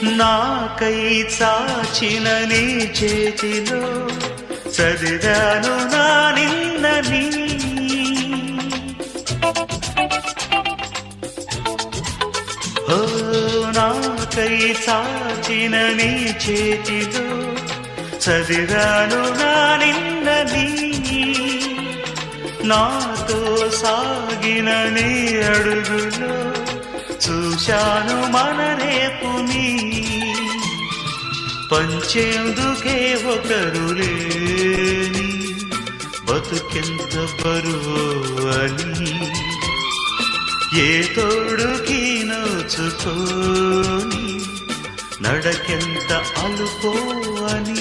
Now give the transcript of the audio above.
నాకై చాచిన నీ చేతిలో చదివాను నా నిన్నని. ఓ నాకై చాచిన నీ చేతిలో చదివాను నా నిన్నని. నాతో సాగిన నీ అడుగులో చూశాను మన రేపుని. పంచేందుకే ఒకరు లేని బతుకెంత బరువు అని. ఏ తోడుకి నోచుకోని నడకెంత అలుపో అని.